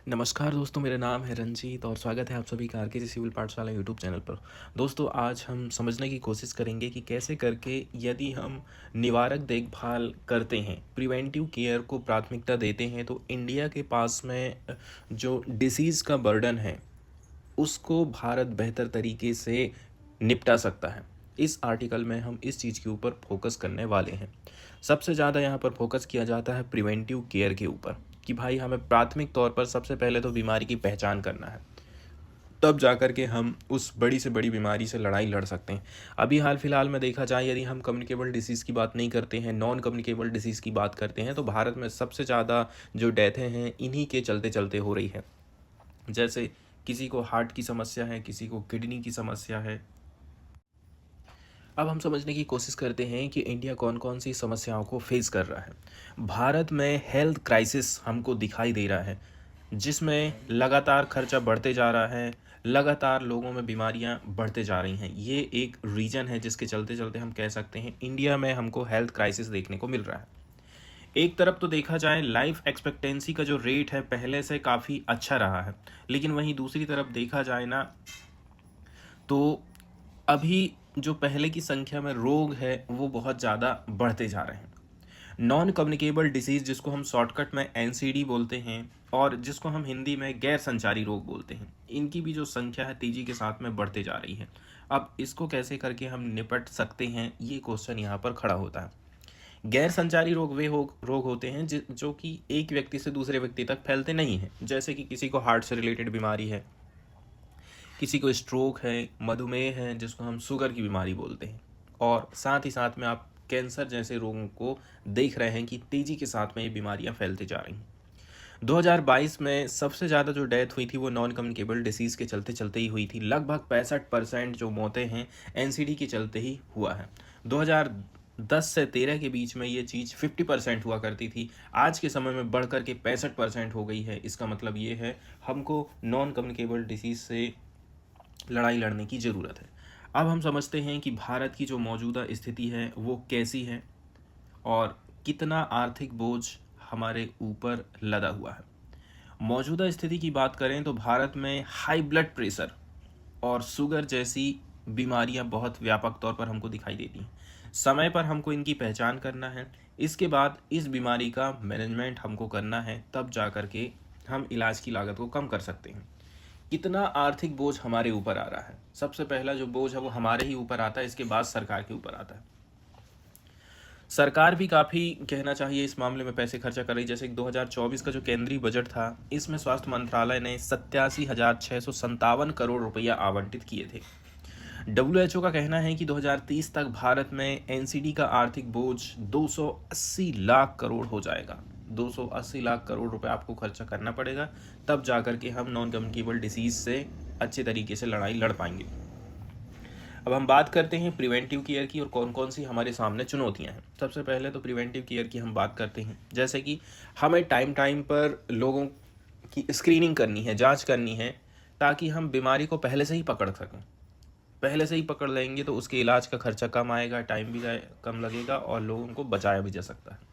नमस्कार दोस्तों, मेरा नाम है रंजीत और स्वागत है आप सभी का आरके सिविल पाठशाला यूट्यूब चैनल पर। दोस्तों, आज हम समझने की कोशिश करेंगे कि कैसे करके यदि हम निवारक देखभाल करते हैं, प्रिवेंटिव केयर को प्राथमिकता देते हैं, तो इंडिया के पास में जो डिसीज़ का बर्डन है उसको भारत बेहतर तरीके से निपटा सकता है। इस आर्टिकल में हम इस चीज़ के ऊपर फोकस करने वाले हैं। सबसे ज़्यादा यहाँ पर फोकस किया जाता है प्रिवेंटिव केयर के ऊपर कि भाई हमें प्राथमिक तौर पर सबसे पहले तो बीमारी की पहचान करना है, तब जा कर के हम उस बड़ी से बड़ी बीमारी से लड़ाई लड़ सकते हैं। अभी हाल फिलहाल में देखा जाए, यदि हम कम्युनिकेबल डिसीज़ की बात नहीं करते हैं, नॉन कम्युनिकेबल डिसीज़ की बात करते हैं, तो भारत में सबसे ज़्यादा जो डेथें हैं इन्हीं के चलते चलते हो रही है। जैसे किसी को हार्ट की समस्या है, किसी को किडनी की समस्या है। अब हम समझने की कोशिश करते हैं कि इंडिया कौन कौन सी समस्याओं को फेस कर रहा है। भारत में हेल्थ क्राइसिस हमको दिखाई दे रहा है, जिसमें लगातार खर्चा बढ़ते जा रहा है, लगातार लोगों में बीमारियां बढ़ते जा रही हैं। ये एक रीजन है जिसके चलते चलते हम कह सकते हैं इंडिया में हमको हेल्थ क्राइसिस देखने को मिल रहा है। एक तरफ तो देखा जाए, लाइफ एक्सपेक्टेंसी का जो रेट है पहले से काफ़ी अच्छा रहा है, लेकिन वहीं दूसरी तरफ देखा जाए ना, तो अभी जो पहले की संख्या में रोग है वो बहुत ज़्यादा बढ़ते जा रहे हैं। नॉन कम्युनिकेबल डिसीज़, जिसको हम शॉर्टकट में एनसीडी बोलते हैं और जिसको हम हिंदी में गैर संचारी रोग बोलते हैं, इनकी भी जो संख्या है तेज़ी के साथ में बढ़ते जा रही है। अब इसको कैसे करके हम निपट सकते हैं, ये क्वेश्चन यहाँ पर खड़ा होता है। गैर संचारी रोग वे रोग होते हैं जो कि एक व्यक्ति से दूसरे व्यक्ति तक फैलते नहीं हैं। जैसे कि किसी को हार्ट से रिलेटेड बीमारी है, किसी को स्ट्रोक है, मधुमेह है जिसको हम शुगर की बीमारी बोलते हैं, और साथ ही साथ में आप कैंसर जैसे रोगों को देख रहे हैं कि तेज़ी के साथ में ये बीमारियां फैलती जा रही हैं। 2022 में सबसे ज़्यादा जो डेथ हुई थी वो नॉन कम्युनिकेबल डिसीज़ के चलते चलते ही हुई थी। लगभग 65% जो मौतें हैं एनसीडी के चलते ही हुआ है। 2010 से 13 के बीच में ये चीज़ 50% हुआ करती थी, आज के समय में बढ़ कर के 65% हो गई है। इसका मतलब ये है हमको नॉन कम्युनिकेबल डिसीज़ से लड़ाई लड़ने की ज़रूरत है। अब हम समझते हैं कि भारत की जो मौजूदा स्थिति है वो कैसी है और कितना आर्थिक बोझ हमारे ऊपर लदा हुआ है। मौजूदा स्थिति की बात करें तो भारत में हाई ब्लड प्रेशर और शुगर जैसी बीमारियां बहुत व्यापक तौर पर हमको दिखाई देती हैं। समय पर हमको इनकी पहचान करना है, इसके बाद इस बीमारी का मैनेजमेंट हमको करना है, तब जा कर के हम इलाज की लागत को कम कर सकते हैं। कितना आर्थिक बोझ हमारे ऊपर आ रहा है, सबसे पहला जो बोझ है वो हमारे ही ऊपर आता है, इसके बाद सरकार के ऊपर आता है। सरकार भी काफ़ी कहना चाहिए इस मामले में पैसे खर्चा कर रही। जैसे 2024 का जो केंद्रीय बजट था, इसमें स्वास्थ्य मंत्रालय ने 87,657 करोड़ रुपया आवंटित किए थे। डब्ल्यूएचओ का कहना है कि 2030 तक भारत में एनसीडी का आर्थिक बोझ 280 लाख करोड़ हो जाएगा। 280 लाख करोड़ रुपए आपको खर्चा करना पड़ेगा, तब जाकर के हम नॉन कम्युनिकेबल डिसीज़ से अच्छे तरीके से लड़ाई लड़ पाएंगे। अब हम बात करते हैं प्रिवेंटिव केयर की और कौन कौन सी हमारे सामने चुनौतियां हैं। सबसे पहले तो प्रिवेंटिव केयर की हम बात करते हैं, जैसे कि हमें टाइम टाइम पर लोगों की स्क्रीनिंग करनी है, जांच करनी है, ताकि हम बीमारी को पहले से ही पकड़ सकें। पहले से ही पकड़ लेंगे तो उसके इलाज का खर्चा कम आएगा, टाइम भी कम लगेगा और लोगों को बचाया भी जा सकता है।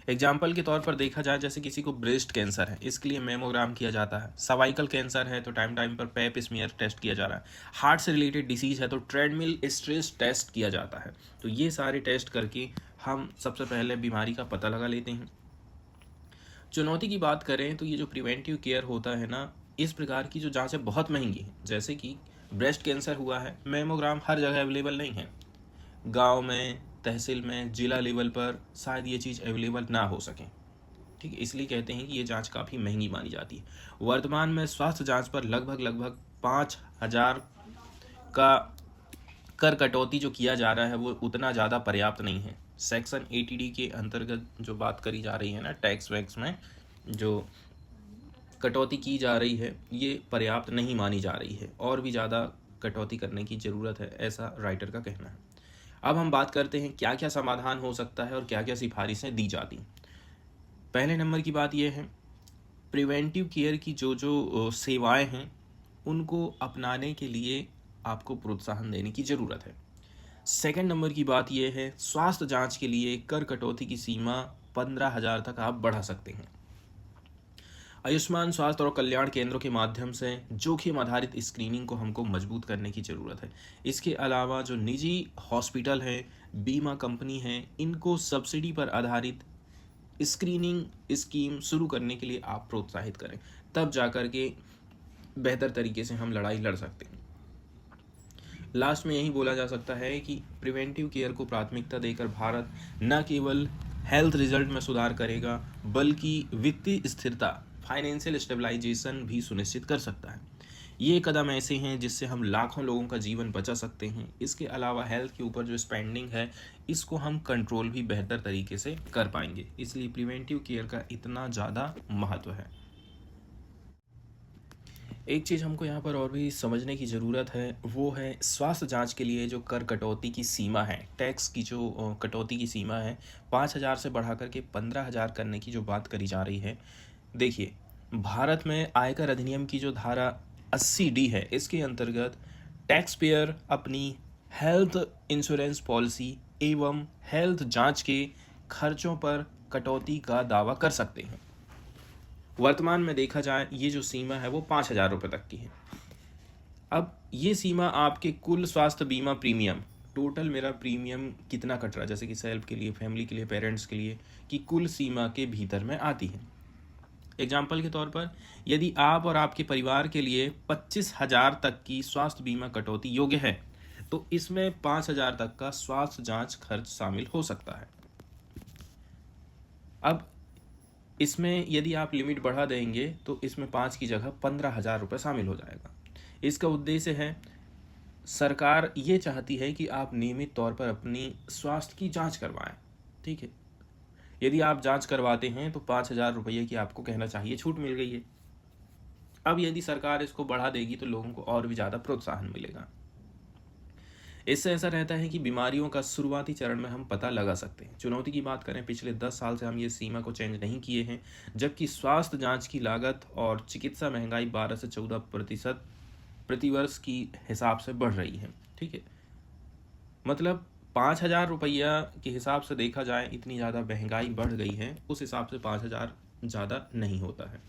एग्जाम्पल के तौर पर देखा जाए, जैसे किसी को ब्रेस्ट कैंसर है, इसके लिए मेमोग्राम किया जाता है। सर्वाइकल कैंसर है तो टाइम टाइम पर पैप स्मीयर टेस्ट किया जा रहा है। हार्ट से रिलेटेड डिसीज है तो ट्रेडमिल स्ट्रेस टेस्ट किया जाता है। तो ये सारे टेस्ट करके हम सबसे पहले बीमारी का पता लगा लेते हैं। चुनौती की बात करें तो ये जो प्रिवेंटिव केयर होता है ना, इस प्रकार की जो जाँचें बहुत महंगी हैं। जैसे कि ब्रेस्ट कैंसर हुआ है, मेमोग्राम हर जगह अवेलेबल नहीं है। गांव में, तहसील में, जिला लेवल पर शायद ये चीज़ अवेलेबल ना हो सके। ठीक है, इसलिए कहते हैं कि ये जांच काफ़ी महंगी मानी जाती है। वर्तमान में स्वास्थ्य जांच पर लगभग लगभग 5,000 का कर कटौती जो किया जा रहा है वो उतना ज़्यादा पर्याप्त नहीं है। सेक्शन 80D के अंतर्गत जो बात करी जा रही है ना, टैक्स वैक्स में जो कटौती की जा रही है ये पर्याप्त नहीं मानी जा रही है, और भी ज़्यादा कटौती करने की ज़रूरत है, ऐसा राइटर का कहना है। अब हम बात करते हैं क्या क्या समाधान हो सकता है और क्या क्या सिफारिशें दी जाती। पहले नंबर की बात यह है, प्रिवेंटिव केयर की जो जो सेवाएं हैं उनको अपनाने के लिए आपको प्रोत्साहन देने की ज़रूरत है। सेकंड नंबर की बात यह है, स्वास्थ्य जांच के लिए कर कटौती की सीमा 15,000 तक आप बढ़ा सकते हैं। आयुष्मान स्वास्थ्य और कल्याण केंद्रों के माध्यम से जोखिम आधारित स्क्रीनिंग को हमको मजबूत करने की ज़रूरत है। इसके अलावा जो निजी हॉस्पिटल हैं, बीमा कंपनी हैं, इनको सब्सिडी पर आधारित स्क्रीनिंग स्कीम शुरू करने के लिए आप प्रोत्साहित करें, तब जाकर के बेहतर तरीके से हम लड़ाई लड़ सकते हैं। लास्ट में यही बोला जा सकता है कि प्रिवेंटिव केयर को प्राथमिकता देकर भारत न केवल हेल्थ रिजल्ट में सुधार करेगा, बल्कि वित्तीय स्थिरता, फाइनेंशियल स्टेबलाइजेशन भी सुनिश्चित कर सकता है। ये कदम ऐसे हैं जिससे हम लाखों लोगों का जीवन बचा सकते हैं। इसके अलावा हेल्थ के ऊपर जो स्पेंडिंग है, इसको हम कंट्रोल भी बेहतर तरीके से कर पाएंगे। इसलिए प्रिवेंटिव केयर का इतना ज़्यादा महत्व है। एक चीज़ हमको यहाँ पर और भी समझने की ज़रूरत है, वो है स्वास्थ्य जांच के लिए जो कर कटौती की सीमा है, टैक्स की जो कटौती की सीमा है, 5,000 से बढ़ा करके 15,000 करने की जो बात करी जा रही है। देखिए, भारत में आयकर अधिनियम की जो धारा 80D है, इसके अंतर्गत टैक्स पेयर अपनी हेल्थ इंश्योरेंस पॉलिसी एवं हेल्थ जांच के खर्चों पर कटौती का दावा कर सकते हैं। वर्तमान में देखा जाए, ये जो सीमा है वो 5,000 रुपये तक की है। अब ये सीमा आपके कुल स्वास्थ्य बीमा प्रीमियम, टोटल मेरा प्रीमियम कितना कट रहा है, जैसे कि सेल्फ के लिए, फैमिली के लिए, पेरेंट्स के लिए, कि कुल सीमा के भीतर में आती है। एग्जाम्पल के तौर पर, यदि आप और आपके परिवार के लिए 25,000 तक की स्वास्थ्य बीमा कटौती योग्य है, तो इसमें 5,000 तक का स्वास्थ्य जांच खर्च शामिल हो सकता है। अब इसमें यदि आप लिमिट बढ़ा देंगे तो इसमें 5 की जगह 15,000 रुपये शामिल हो जाएगा। इसका उद्देश्य है, सरकार ये चाहती है कि आप नियमित तौर पर अपनी स्वास्थ्य की जांच करवाएं। ठीक है, यदि आप जांच करवाते हैं तो 5,000 रुपये की आपको कहना चाहिए छूट मिल गई है। अब यदि सरकार इसको बढ़ा देगी तो लोगों को और भी ज़्यादा प्रोत्साहन मिलेगा। इससे ऐसा रहता है कि बीमारियों का शुरुआती चरण में हम पता लगा सकते हैं। चुनौती की बात करें, पिछले 10 साल से हम ये सीमा को चेंज नहीं किए हैं, जबकि स्वास्थ्य जांच की लागत और चिकित्सा महंगाई 12 से 14% प्रतिवर्ष की हिसाब से बढ़ रही है। ठीक है, मतलब 5,000 रुपया के हिसाब से देखा जाए, इतनी ज़्यादा महंगाई बढ़ गई है, उस हिसाब से 5,000 ज़्यादा नहीं होता है।